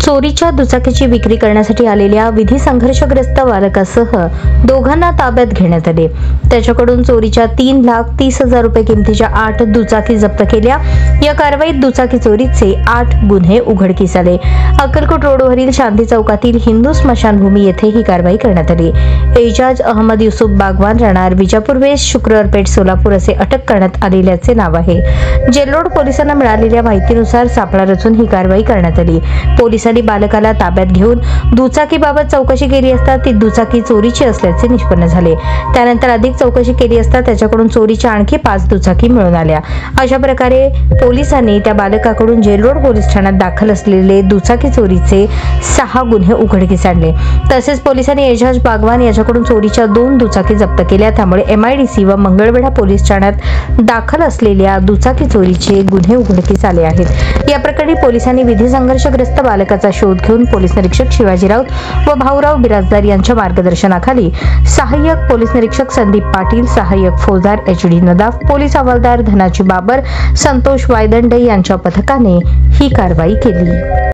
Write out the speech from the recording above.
चोरीच्या दुचाकीची विक्री करण्यासाठी आलेल्या विधी संघर्षग्रस्त बालकासह दोघांना ताब्यात घेण्यात आले। त्याच्याकडून चोरीच्या 3,30,000 रुपये किमतीच्या 8 दुचाकी जप्त केल्या। या कारवाईत दुचाकी चोरीचे 8 गुन्हे उघडकीस आले। अक्कलकोट रोडवरील शांती चौकातील हिंदू स्मशानभूमी येथे ही कारवाई करण्यात आली। एजाज अहमद युसुफ बागवान राहणार विजापूर वेस्ट शुक्रवारपेठ सोलापूर असे अटक करण्यात आलेल्याचे नाव आहे। जेलरोड पोलिसांना मिळालेल्या माहितीनुसार सापळा रचून ही कारवाई करण्यात आली। पोलिसांनी बालकाला ताब्यात घेऊन दुचाकीबाबत चौकशी केली असता ती दुचाकी चोरीची असल्याचे निष्पन्न झाले। त्यानंतर अधिक चौकशी केली असता त्याच्याकडून चोरीच्या आणखी 5 दुचाकी मिळून आल्या। अशा प्रकारे पोलिसांनी त्या बालकाकडून जेलरोड पोलीस ठाण्यात दाखल असलेले दुचाकी चोरीचे 6 गुन्हे उघडकीस आणले। तसेच पोलिसांनी एजाज बागवान याच्याकडून चोरीच्या 2 दुचाकी जप्त केल्या। त्यामुळे MIDC व मंगळवेढा पोलीस ठाण्यात दाखल असलेल्या दुचाकी चोरीचे गुन्हे उघडकीस आले आहेत। या प्रकरणी पोलिसांनी विधी संघर्षग्रस्त बालकाचा शोध घेऊन पोलीस निरीक्षक शिवाजी राऊत व भाऊराव बिराजदार यांच्या मार्गदर्शनाखाली सहाय्यक पोलीस निरीक्षक संदीप पाटील, सहाय्यक फौजदार HD नदाफ, पोलीस हवालदार धनाजी बाबर, संतोष वायदंडे यांच्या पथकाने ही कारवाई केली।